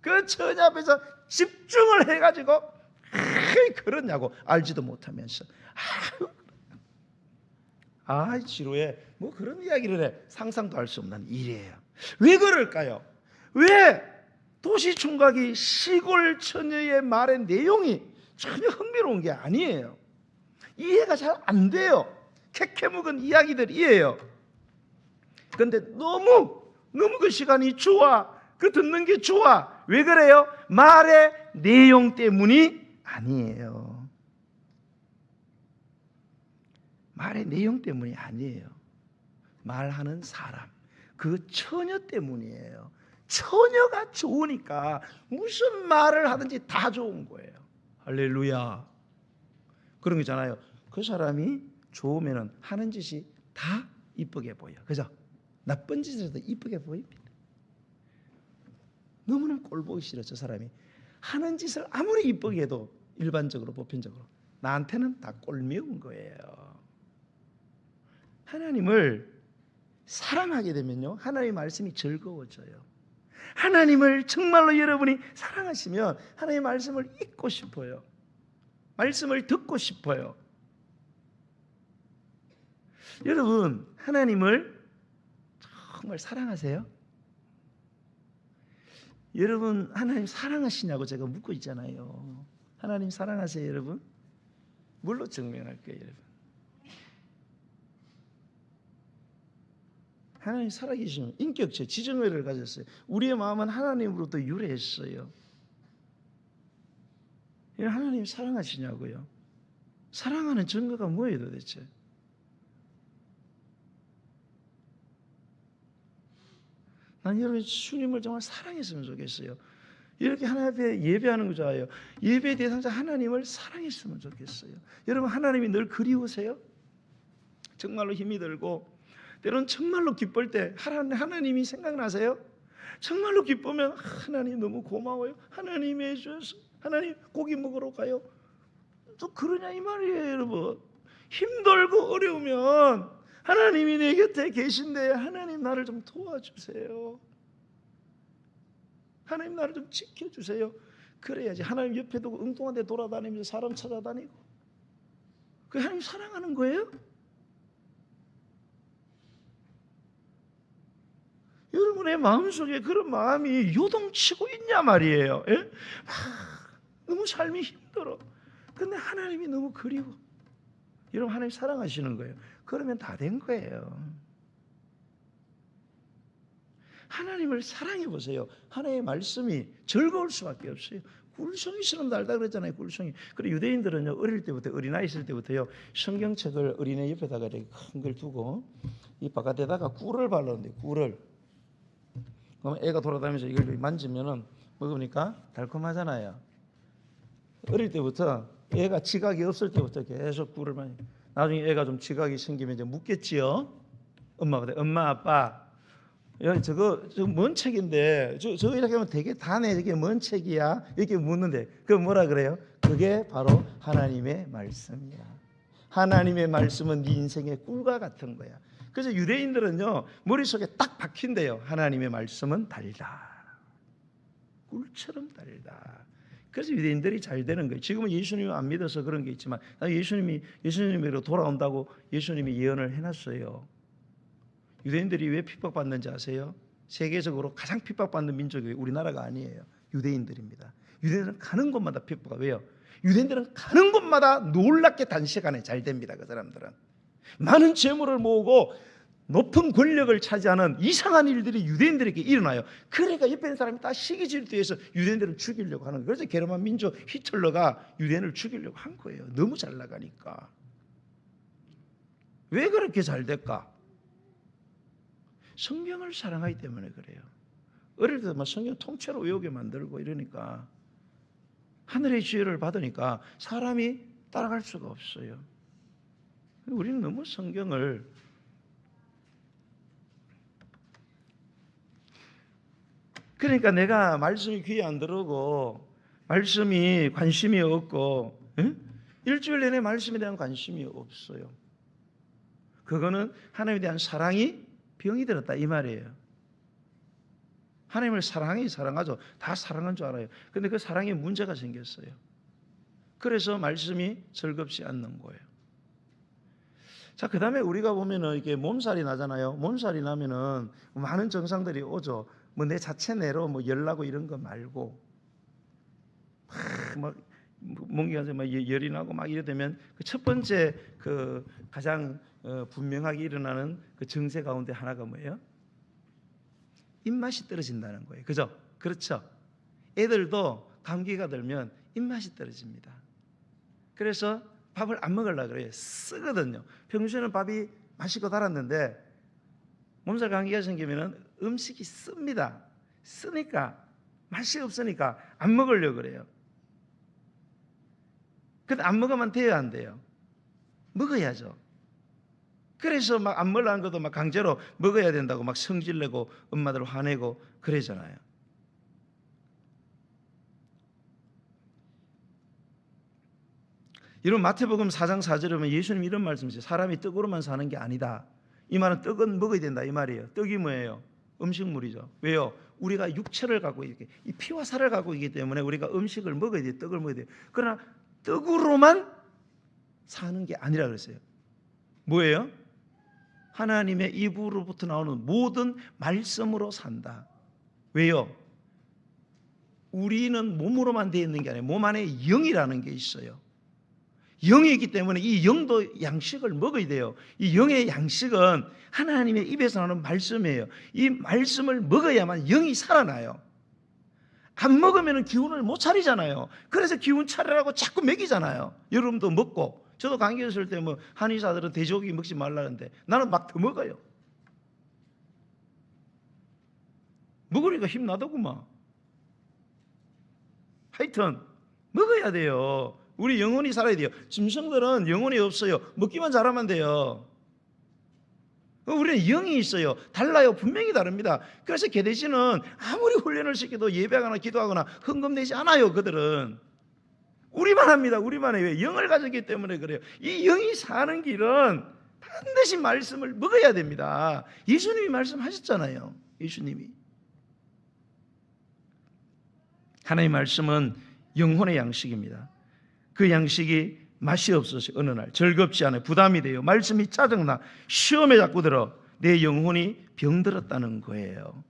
그 처녀 앞에서 집중을 해가지고 그러냐고 알지도 못하면서 지루해. 뭐 그런 이야기를 해. 상상도 할 수 없는 일이에요. 왜 그럴까요? 왜 도시 총각이 시골 처녀의 말의 내용이 전혀 흥미로운 게 아니에요. 이해가 잘 안 돼요. 캐캐묵은 이야기들이에요. 그런데 너무 그 시간이 좋아. 그 듣는 게 좋아. 왜 그래요? 말의 내용 때문이 아니에요. 말의 내용 때문이 아니에요. 말하는 사람, 그 처녀 때문이에요. 처녀가 좋으니까 무슨 말을 하든지 다 좋은 거예요. 할렐루야. 그런 거 있잖아요. 그 사람이 좋으면 하는 짓이 다 이쁘게 보여. 그죠? 나쁜 짓에도 이쁘게 보입니다. 너무나 꼴보기 싫어. 저 사람이 하는 짓을 아무리 이쁘게 해도 일반적으로 보편적으로 나한테는 다 꼴미운 거예요. 하나님을 사랑하게 되면요, 하나님의 말씀이 즐거워져요. 하나님을 정말로 여러분이 사랑하시면 하나님의 말씀을 읽고 싶어요. 말씀을 듣고 싶어요. 여러분, 하나님을 정말 사랑하세요? 여러분, 하나님 사랑하시냐고 제가 묻고 있잖아요. 하나님 사랑하세요, 여러분? 뭘로 증명할 거예요, 여러분? 하나님 살아계시면 인격체, 지정의를 가졌어요. 우리의 마음은 하나님으로부터 유래했어요. 하나님 사랑하시냐고요? 사랑하는 증거가 뭐예요 도대체? 난 여러분 주님을 정말 사랑했으면 좋겠어요. 이렇게 하나님 앞에 예배하는 거 좋아요. 예배 대상자 하나님을 사랑했으면 좋겠어요. 여러분 하나님이 늘 그리우세요? 정말로 힘이 들고 때로는 정말로 기쁠 때 하나님이 생각나세요? 정말로 기쁘면 하나님 너무 고마워요. 하나님이 해주셔서 하나님 고기 먹으러 가요. 또 그러냐 이 말이에요 여러분. 힘들고 어려우면 하나님이 내 곁에 계신데 하나님 나를 좀 도와주세요. 하나님 나를 좀 지켜주세요. 그래야지. 하나님 옆에 두고 엉뚱한 데 돌아다니면서 사람 찾아다니고 그 하나님 사랑하는 거예요? 여러분의 마음속에 그런 마음이 요동치고 있냐 말이에요. 예? 너무 삶이 힘들어. 근데 하나님이 너무 그리워. 여러분 하나님 사랑하시는 거예요. 그러면 다 된 거예요. 하나님을 사랑해 보세요. 하나님의 말씀이 즐거울 수밖에 없어요. 꿀송이처럼 달다 그랬잖아요. 꿀송이. 그리고 유대인들은요 어릴 때부터 어린아이 있을 때부터요 성경책을 어린애 옆에다가 이렇게 큰 걸 두고 이 바깥에다가 꿀을 발랐는데 꿀을. 그럼 애가 돌아다니면서 이걸 만지면은 먹으니까 달콤하잖아요. 어릴 때부터 애가 지각이 없을 때부터 계속 꿀을 많이. 나중에 애가 좀 지각이 생기면 이제 묻겠지요. 엄마가 엄마 아빠 저거 뭔 책인데 저 이렇게 하면 되게 다네. 이게 뭔 책이야? 이렇게 묻는데 그 뭐라 그래요? 그게 바로 하나님의 말씀이야. 하나님의 말씀은 네 인생의 꿀과 같은 거야. 그래서 유대인들은요 머릿속에 딱 박힌대요. 하나님의 말씀은 달다. 꿀처럼 달다. 그래서 유대인들이 잘 되는 거예요. 지금은 예수님을 안 믿어서 그런 게 있지만 예수님으로 돌아온다고 예수님이 예언을 해놨어요. 유대인들이 왜 핍박받는지 아세요? 세계적으로 가장 핍박받는 민족이 우리나라가 아니에요. 유대인들입니다. 유대인들은 가는 곳마다 핍박을. 왜요? 유대인들은 가는 곳마다 놀랍게 단시간에 잘 됩니다. 그 사람들은 많은 재물을 모으고 높은 권력을 차지하는 이상한 일들이 유대인들에게 일어나요. 그러니까 옆에 있는 사람이 다 시기 질투해서 유대인들을 죽이려고 하는 거예요. 그래서 게르만 민족 히틀러가 유대인을 죽이려고 한 거예요. 너무 잘 나가니까. 왜 그렇게 잘 될까? 성경을 사랑하기 때문에 그래요. 어릴 때도 막 성경 통째로 외우게 만들고 이러니까 하늘의 지혜를 받으니까 사람이 따라갈 수가 없어요. 우리는 너무 성경을 그러니까 내가 말씀이 귀에 안 들어오고 말씀이 관심이 없고 일주일 내내 말씀에 대한 관심이 없어요. 그거는 하나님에 대한 사랑이 병이 들었다 이 말이에요. 하나님을 사랑하죠. 다 사랑한 줄 알아요. 근데 그 사랑에 문제가 생겼어요. 그래서 말씀이 즐겁지 않는 거예요. 자, 그 다음에 우리가 보면은 이게 몸살이 나잖아요. 몸살이 나면은 많은 증상들이 오죠. 뭐 내 자체 내로 뭐 열나고 이런 거 말고 막 몸이 가서 막 열이 나고 막 이래 되면 그 첫 번째 그 가장 분명하게 일어나는 그 증세 가운데 하나가 뭐예요? 입맛이 떨어진다는 거예요. 그죠? 그렇죠. 애들도 감기가 들면 입맛이 떨어집니다. 그래서 밥을 안 먹으려고 그래요. 쓰거든요. 평소에는 밥이 맛있고 달았는데 몸살 감기가 생기면 음식이 씁니다. 쓰니까 맛이 없으니까 안 먹으려고 그래요. 근데 안 먹으면 돼요, 안 돼요? 먹어야죠. 그래서 막 안 먹으려는 것도 막 강제로 먹어야 된다고 막 성질내고 엄마들 화내고 그러잖아요. 여러분 마태복음 4장 4절에 보면 예수님이 이런 말씀이세요. 사람이 떡으로만 사는 게 아니다. 이 말은 떡은 먹어야 된다 이 말이에요. 떡이 뭐예요? 음식물이죠. 왜요? 우리가 육체를 갖고 이렇게 이 피와 살을 갖고 있기 때문에 우리가 음식을 먹어야 돼요. 떡을 먹어야 돼요. 그러나 떡으로만 사는 게 아니라 그랬어요. 뭐예요? 하나님의 입으로부터 나오는 모든 말씀으로 산다. 왜요? 우리는 몸으로만 되어 있는 게 아니에요. 몸 안에 영이라는 게 있어요. 영이 있기 때문에 이 영도 양식을 먹어야 돼요. 이 영의 양식은 하나님의 입에서 나오는 말씀이에요. 이 말씀을 먹어야만 영이 살아나요. 안 먹으면 기운을 못 차리잖아요. 그래서 기운 차리라고 자꾸 먹이잖아요. 여러분도 먹고 저도 감기 있을 때 뭐 한의사들은 돼지고기 먹지 말라는데 나는 막 더 먹어요. 먹으니까 힘나더구만. 하여튼 먹어야 돼요. 우리 영혼이 살아야 돼요. 짐승들은 영혼이 없어요. 먹기만 잘하면 돼요. 우리는 영이 있어요. 달라요. 분명히 다릅니다. 그래서 개돼지는 아무리 훈련을 시켜도 예배하거나 기도하거나 헌금 내지 않아요. 그들은 우리만 합니다. 우리만 해요. 영을 가졌기 때문에 그래요. 이 영이 사는 길은 반드시 말씀을 먹어야 됩니다. 예수님이 말씀하셨잖아요. 예수님이 하나님의 말씀은 영혼의 양식입니다. 그 양식이 맛이 없어서 어느 날 즐겁지 않아요. 부담이 돼요. 말씀이 짜증나. 시험에 자꾸 들어. 내 영혼이 병들었다는 거예요.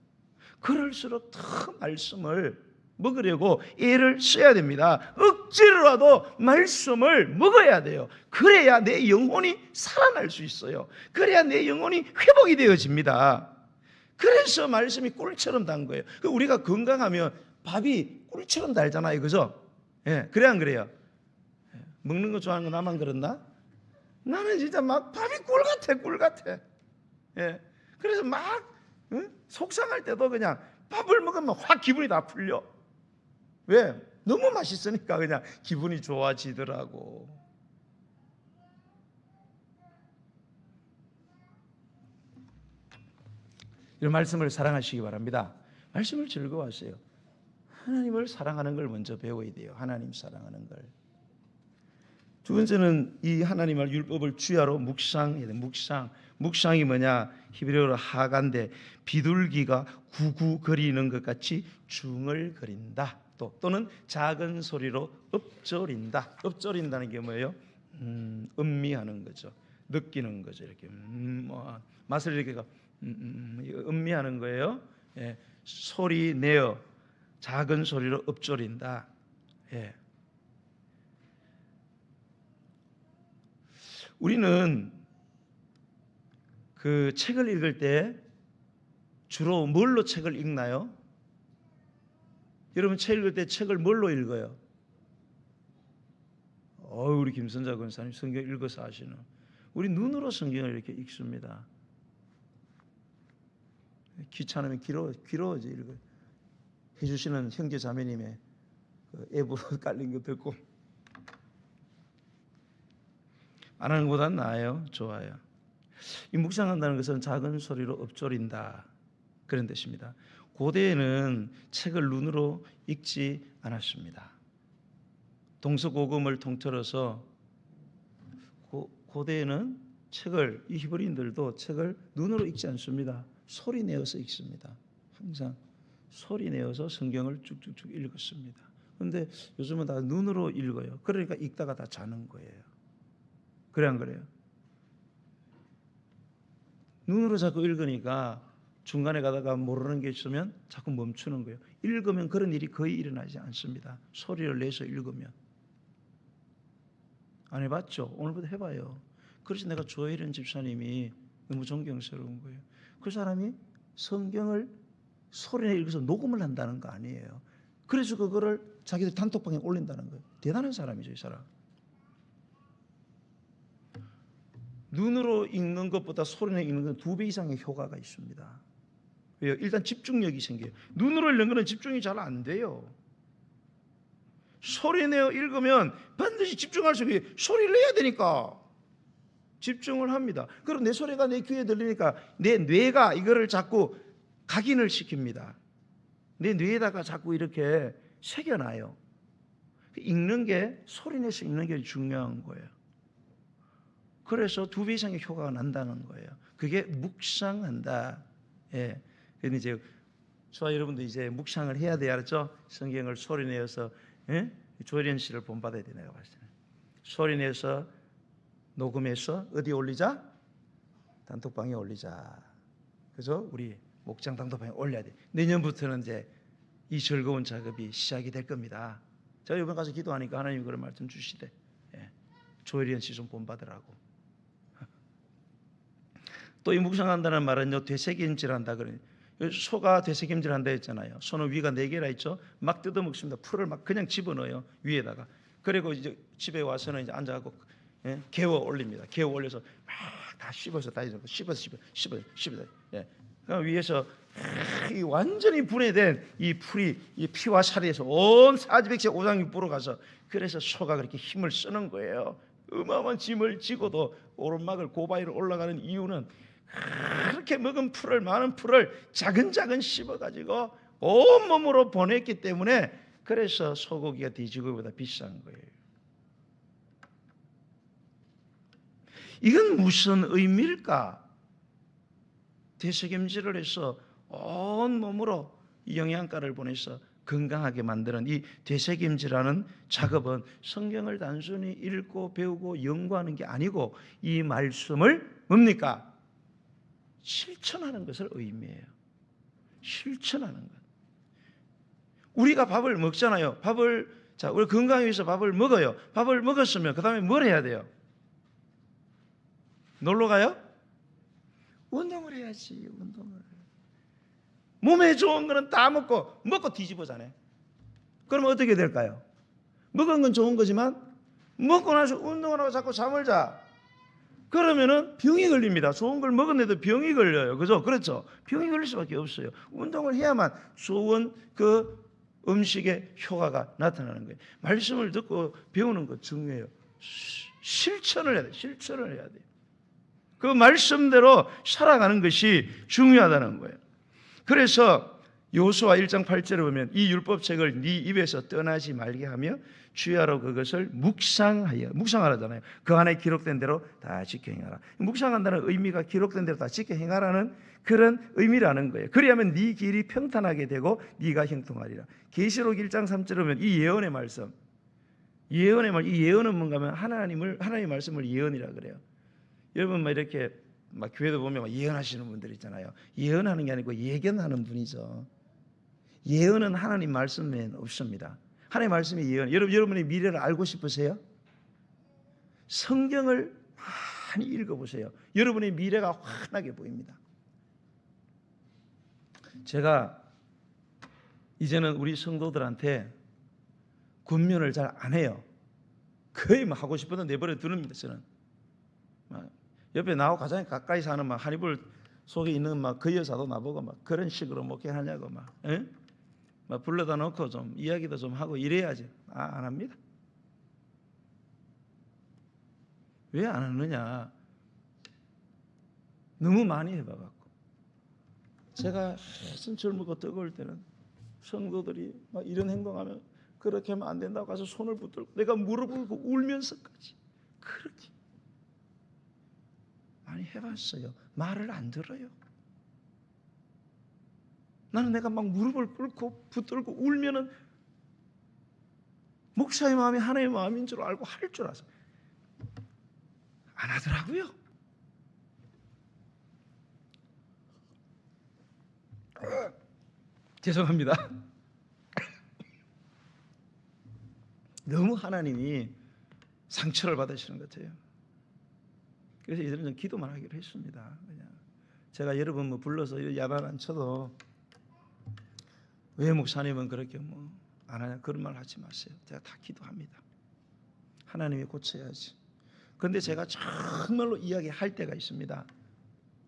그럴수록 더 말씀을 먹으려고 애를 써야 됩니다. 억지로라도 말씀을 먹어야 돼요. 그래야 내 영혼이 살아날 수 있어요. 그래야 내 영혼이 회복이 되어집니다. 그래서 말씀이 꿀처럼 단 거예요. 우리가 건강하면 밥이 꿀처럼 달잖아요. 그죠? 예, 그래 안 그래요? 먹는 거 좋아하는 거 나만 그렇나? 나는 진짜 막 밥이 꿀 같아, 꿀 같아. 예. 그래서 막 속상할 때도 그냥 밥을 먹으면 확 기분이 다 풀려. 왜? 너무 맛있으니까 그냥 기분이 좋아지더라고. 이런 말씀을 사랑하시기 바랍니다. 말씀을 즐거워하세요. 하나님을 사랑하는 걸 먼저 배워야 돼요. 하나님 사랑하는 걸. 두 번째는 이 하나님의 율법을 주야로 묵상해야 돼요. 묵상이 뭐냐? 히브리어로 하가인데 비둘기가 구구거리는 것 같이 중얼거린다. 또는 작은 소리로 읊조린다. 읊조린다는 게 뭐예요? 음미하는 거죠. 느끼는 거죠. 이렇게 맛을 이렇게 음미하는 거예요. 예, 소리 내어 작은 소리로 읊조린다. 예. 우리는 그 책을 읽을 때 주로 뭘로 책을 읽나요? 여러분 책 읽을 때 책을 뭘로 읽어요? 우리 김선자 권사님 성경 읽어서 아시는. 우리 눈으로 성경을 이렇게 읽습니다. 귀찮으면 귀로워져 읽어요. 해주시는 형제 자매님의 그 앱으로 깔린 거 듣고 안 하는 것보다는 나아요. 좋아요. 이 묵상한다는 것은 작은 소리로 읊조린다 그런 뜻입니다. 고대에는 책을 눈으로 읽지 않았습니다. 동서고금을 통틀어서 고대에는 책을, 이 히브리인들도 책을 눈으로 읽지 않습니다. 소리 내어서 읽습니다. 항상 소리 내어서 성경을 쭉쭉쭉 읽었습니다. 그런데 요즘은 다 눈으로 읽어요. 그러니까 읽다가 다 자는 거예요. 그래 안 그래요? 눈으로 자꾸 읽으니까 중간에 가다가 모르는 게 있으면 자꾸 멈추는 거예요. 읽으면 그런 일이 거의 일어나지 않습니다. 소리를 내서 읽으면. 안 해봤죠? 오늘부터 해봐요. 그래서 내가 조혜련 집사님이 너무 존경스러운 거예요. 그 사람이 성경을 소리내 읽어서 녹음을 한다는 거 아니에요. 그래서 그거를 자기들 단톡방에 올린다는 거예요. 대단한 사람이죠, 이 사람. 눈으로 읽는 것보다 소리내 읽는 건 2배 이상의 효과가 있습니다. 왜요? 일단 집중력이 생겨요. 눈으로 읽는 거는 집중이 잘 안 돼요. 소리내어 읽으면 반드시 집중할 수 있게 소리를 내야 되니까 집중을 합니다. 그럼 내 소리가 내 귀에 들리니까 내 뇌가 이거를 자꾸 각인을 시킵니다. 내 뇌에다가 자꾸 이렇게 새겨놔요. 읽는 게 소리내서 읽는 게 중요한 거예요. 그래서 2배 이상의 효과가 난다는 거예요. 그게 묵상한다. 예. 근데 이제 저와 여러분도 이제 묵상을 해야 돼야 알았죠? 성경을 소리내어서 조혜련 씨를 본받아야 되네요. 소리내서 녹음해서 어디에 올리자? 단톡방에 올리자. 그죠? 우리 목장 단톡방에 올려야 돼. 내년부터는 이제 이 즐거운 작업이 시작이 될 겁니다. 제가 이번 가서 기도하니까 하나님이 그런 말씀 주시대. 조혜련 씨 좀 본받으라고. 또 이 묵상한다는 말은요, 되새김질한다 그래요. 소가 되새김질한다 했잖아요. 소는 위가 4개라 있죠. 막 뜯어먹습니다. 풀을 막 그냥 집어넣어요 위에다가. 그리고 이제 집에 와서는 이제 앉아갖고 개워 올립니다. 개워 올려서 막 다 씹어서 다 씹어서. 그럼 위에서 이 완전히 분해된 이 풀이 이 피와 살에서 온 사지백색 오장육부로 가서 그래서 소가 그렇게 힘을 쓰는 거예요. 어마어마한 짐을 지고도 오르막을 고바위로 올라가는 이유는 그렇게 먹은 풀을 많은 풀을 자근자근 씹어가지고 온 몸으로 보냈기 때문에 그래서 소고기가 돼지고기보다 비싼 거예요. 이건 무슨 의미일까? 되새김질을 해서 온 몸으로 영양가를 보내서 건강하게 만드는 이 되새김질하는 작업은 성경을 단순히 읽고 배우고 연구하는 게 아니고 이 말씀을 뭡니까? 실천하는 것을 의미해요. 실천하는 것. 우리가 밥을 먹잖아요. 우리 건강하기 위해서 밥을 먹어요. 밥을 먹었으면 그 다음에 뭘 해야 돼요? 놀러 가요? 운동을 해야지. 운동을. 몸에 좋은 거는 다 먹고 뒤집어자네. 그러면 어떻게 될까요? 먹은 건 좋은 거지만 먹고 나서 운동을 하고 자꾸 잠을 자. 그러면은 병이 걸립니다. 좋은 걸 먹었는데도 병이 걸려요. 그죠? 그렇죠? 병이 걸릴 수밖에 없어요. 운동을 해야만 좋은 그 음식의 효과가 나타나는 거예요. 말씀을 듣고 배우는 거 중요해요. 실천을 해야 돼요. 실천을 해야 돼요. 그 말씀대로 살아가는 것이 중요하다는 거예요. 그래서 여호수아 1장 8절에 보면 이 율법책을 네 입에서 떠나지 말게 하며 주야로 그것을 묵상하라잖아요. 그 안에 기록된 대로 다 지켜 행하라. 묵상한다는 의미가 기록된 대로 다 지켜 행하라는 그런 의미라는 거예요. 그리하면 네 길이 평탄하게 되고 네가 형통하리라. 계시록 1장 3절에 보면 이 예언의 말씀, 이 예언은 뭔가 하면 하나님의 말씀을 예언이라 그래요. 여러분 이렇게 교회도 보면 예언하시는 분들 있잖아요. 예언하는 게 아니고 예견하는 분이죠. 예언은 하나님 말씀에는 없습니다. 하나님 말씀이 예언. 여러분의 미래를 알고 싶으세요? 성경을 많이 읽어보세요. 여러분의 미래가 환하게 보입니다. 제가 이제는 우리 성도들한테 권면을 잘 안 해요. 거의 하고 싶어도 내버려 두는 저는. 옆에 나하고 가장 가까이 사는 한이불 속에 있는 그 여사도 나보고 그런 식으로 목회하냐고 불러다 놓고 좀 이야기도 좀 하고 이래야지. 안 합니다. 왜 안 하느냐? 너무 많이 해봐갖고. 제가 한참 젊고 뜨거울 때는 성도들이 이런 행동하면 그렇게 하면 안 된다고 가서 손을 붙들고 내가 무릎을 꿇고 울면서까지 그렇게 많이 해봤어요. 말을 안 들어요. 나는 내가 무릎을 꿇고 붙들고 울면은 목사의 마음이 하나님의 마음인 줄 알고 할 줄 알아서 안 하더라고요. 죄송합니다. 너무 하나님이 상처를 받으시는 것 같아요. 그래서 이제는 좀 기도만 하기로 했습니다. 그냥 제가 여러분 불러서 야단 안 쳐도 왜 목사님은 그렇게 안 하냐 그런 말 하지 마세요. 제가 다 기도합니다. 하나님이 고쳐야지. 그런데 제가 정말로 이야기할 때가 있습니다.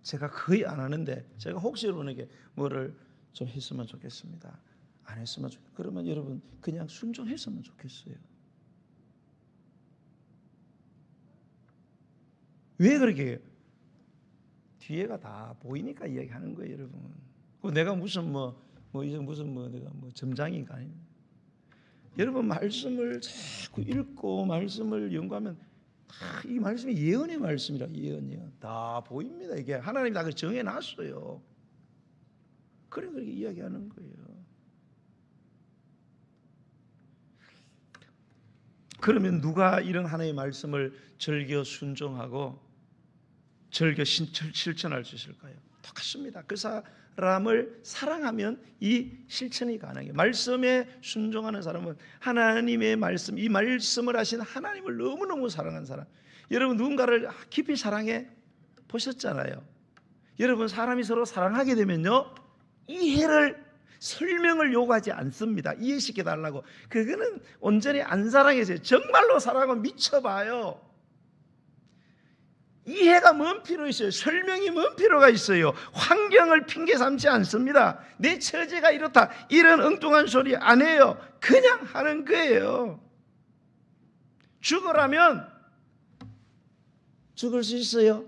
제가 거의 안 하는데 제가 혹시 여러분에게 뭐를 좀 했으면 좋겠습니다. 안 했으면 좋겠어요. 그러면 여러분 그냥 순종했으면 좋겠어요. 왜 그렇게 해요? 뒤에가 다 보이니까 이야기하는 거예요, 여러분. 내가 무슨 내가 점장인가 아닙니다. 여러분 말씀을 자꾸 읽고 말씀을 연구하면 이 말씀이 예언의 말씀이라 예언이요. 다 보입니다. 이게 하나님이 다 정해놨어요. 그렇게 이야기하는 거예요. 그러면 누가 이런 하나님의 말씀을 즐겨 순종하고 즐겨 실천할 수 있을까요? 똑같습니다. 그 사람을 사랑하면 이 실천이 가능해요. 말씀에 순종하는 사람은 하나님의 말씀, 이 말씀을 하신 하나님을 너무너무 사랑하는 사람. 여러분 누군가를 깊이 사랑해 보셨잖아요. 여러분 사람이 서로 사랑하게 되면요 설명을 요구하지 않습니다. 이해시켜 달라고. 그거는 온전히 안 사랑해서요. 정말로 사랑하면 미쳐봐요. 이해가 뭔 필요 있어요? 설명이 뭔 필요가 있어요? 환경을 핑계 삼지 않습니다. 내 처제가 이렇다 이런 엉뚱한 소리 안 해요. 그냥 하는 거예요. 죽으라면 죽을 수 있어요.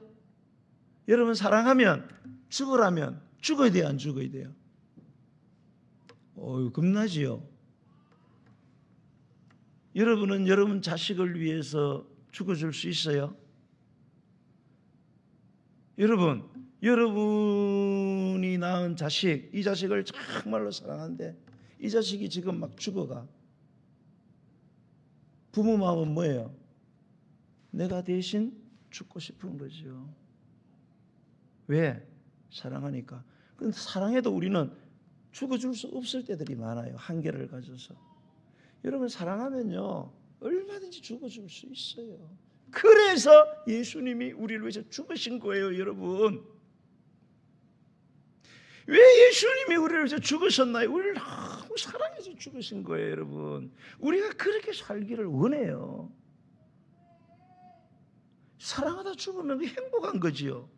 여러분 사랑하면 죽으라면 죽어야 돼요, 안 죽어야 돼요? 겁나지요. 여러분은 여러분 자식을 위해서 죽어줄 수 있어요? 여러분이 낳은 자식, 이 자식을 정말로 사랑하는데 이 자식이 지금 죽어가. 부모 마음은 뭐예요? 내가 대신 죽고 싶은 거죠. 왜? 사랑하니까. 그런데 사랑해도 우리는 죽어줄 수 없을 때들이 많아요. 한계를 가져서. 여러분 사랑하면요 얼마든지 죽어줄 수 있어요. 그래서 예수님이 우리를 위해서 죽으신 거예요, 여러분. 왜 예수님이 우리를 위해서 죽으셨나요? 우리를 너무 사랑해서 죽으신 거예요, 여러분. 우리가 그렇게 살기를 원해요. 사랑하다 죽으면 행복한 거지요.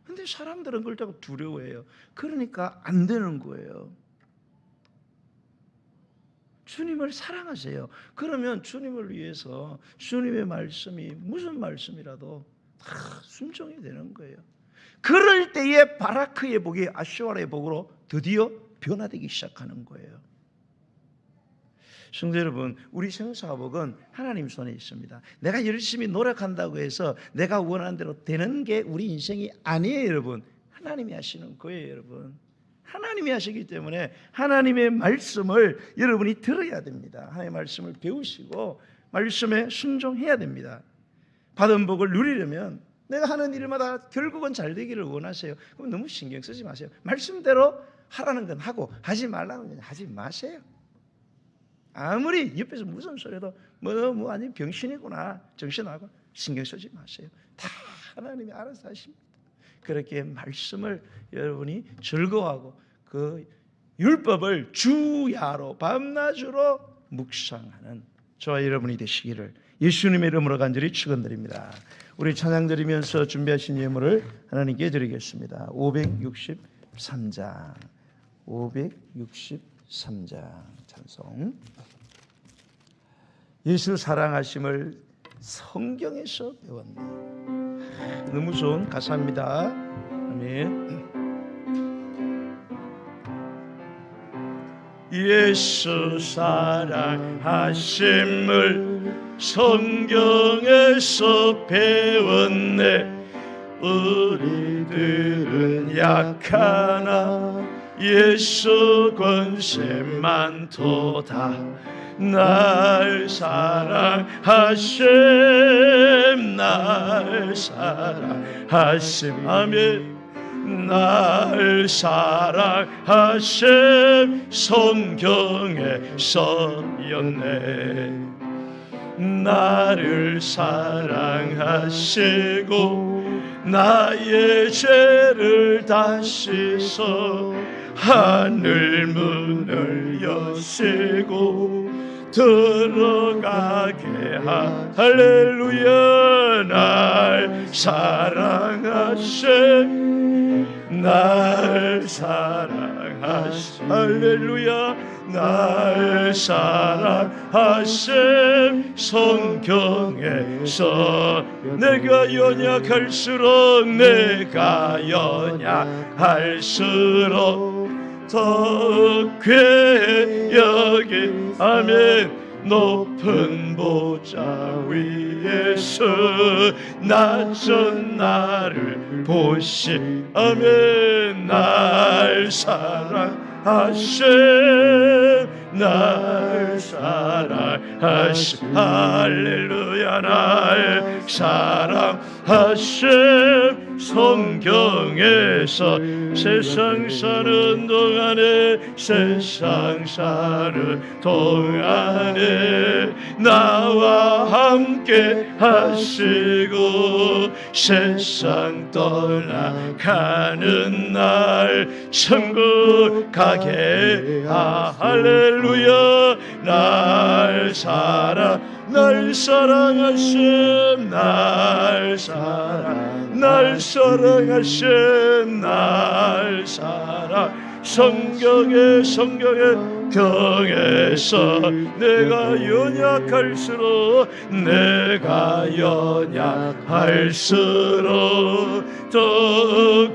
근데 사람들은 그걸 자꾸 두려워해요. 그러니까 안 되는 거예요. 주님을 사랑하세요. 그러면 주님을 위해서 주님의 말씀이 무슨 말씀이라도 다 순종이 되는 거예요. 그럴 때에 바라크의 복이 아슈아의 복으로 드디어 변화되기 시작하는 거예요. 성도 여러분, 우리 생사복은 하나님 손에 있습니다. 내가 열심히 노력한다고 해서 내가 원하는 대로 되는 게 우리 인생이 아니에요, 여러분. 하나님이 하시는 거예요, 여러분. 하나님이 하시기 때문에 하나님의 말씀을 여러분이 들어야 됩니다. 하나님의 말씀을 배우시고 말씀에 순종해야 됩니다. 받은 복을 누리려면 내가 하는 일마다 결국은 잘 되기를 원하세요. 그럼 너무 신경 쓰지 마세요. 말씀대로 하라는 건 하고 하지 말라는 건 하지 마세요. 아무리 옆에서 무슨 소리도 뭐 아니 병신이구나 정신하고 신경 쓰지 마세요. 다 하나님이 알아서 하십니다. 그렇게 말씀을 여러분이 즐거워하고 그 율법을 주야로 밤낮으로 묵상하는 저와 여러분이 되시기를 예수님의 이름으로 간절히 축원드립니다. 우리 찬양 드리면서 준비하신 예물을 하나님께 드리겠습니다. 563장 찬송. 예수 사랑하심을 성경에서 배웠네. 너무 좋은 가사입니다. 아멘. 예수 사랑하심을 성경에서 배웠네. 우리들은 약하나 예수 권세 많도다. 날 사랑하심 날 사랑하심 아멘. 날 사랑하심 성경에 써였네. 나를 사랑하시고 나의 죄를 다 씻어 하늘 문을 여시고 들어가게 할렐루야. 날 사랑하심 날 사랑하심 할렐루야. 날 사랑하심 성경에서 내가 연약할수록 더 귀히 여기 아멘. 높은 보좌 위에서 낮은 나를 보시 아멘. 날 사랑하심 날 사랑하심 할렐루야. 날 사랑하심 성경에서 세상 사는 동안에 나와 함께 하시고 세상 떠나가는 날 천국 가게 할렐루야. 날 사랑하심 날 사랑하심 날 사랑 성경에 경에서 내가 연약할수록 더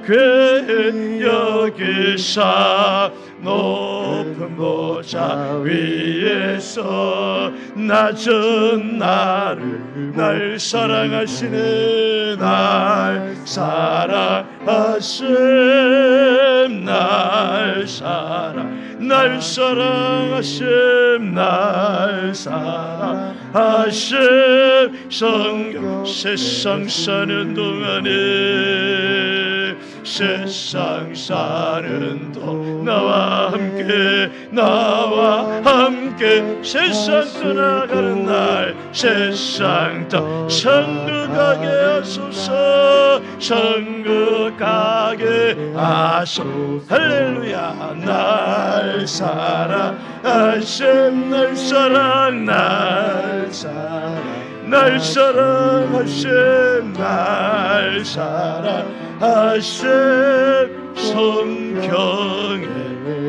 귀히 여기사 높은 보좌 위에서 낮은 날 사랑하시네. 날 사랑하심 날 사랑하심 날 사랑하심 성경 세상 사는 동안에 나와 함께 세상 떠나가는 날 세상 천국 가게 하소서. 천국 가게 하소서 할렐루야. 날 사랑하심 날 사랑하심 날 사랑하심 성경에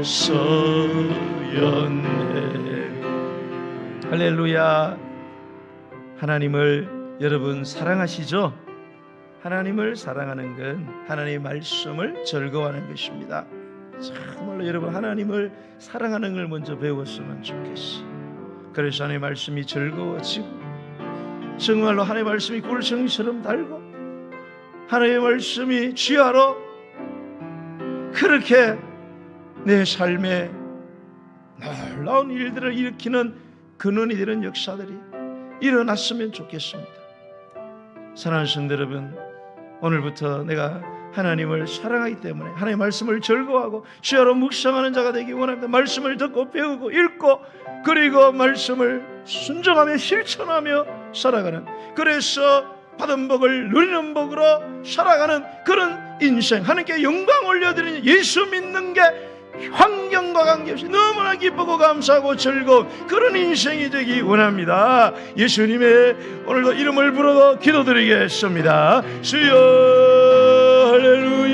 써였네. 할렐루야. 하나님을 여러분 사랑하시죠? 하나님을 사랑하는 건 하나님의 말씀을 즐거워하는 것입니다. 정말로 여러분 하나님을 사랑하는 걸 먼저 배웠으면 좋겠어. 그래서 하나님의 말씀이 즐거워지고 정말로 하나님의 말씀이 꿀정처럼 달고 하나님의 말씀이 지하로 그렇게 내 삶에 놀라운 일들을 일으키는 근원이 되는 역사들이 일어났으면 좋겠습니다. 사랑하는 성도 여러분, 오늘부터 내가 하나님을 사랑하기 때문에 하나님의 말씀을 즐거워하고 지하로 묵상하는 자가 되기 원합니다. 말씀을 듣고 배우고 읽고 그리고 말씀을 순종하며 실천하며 살아가는, 그래서 받은 복을 누리는 복으로 살아가는 그런 인생, 하나님께 영광 올려드리는 예수 믿는 게 환경과 관계없이 너무나 기쁘고 감사하고 즐거운 그런 인생이 되기 원합니다. 예수님의 오늘도 이름을 부르고 기도드리겠습니다. 주여 할렐루야.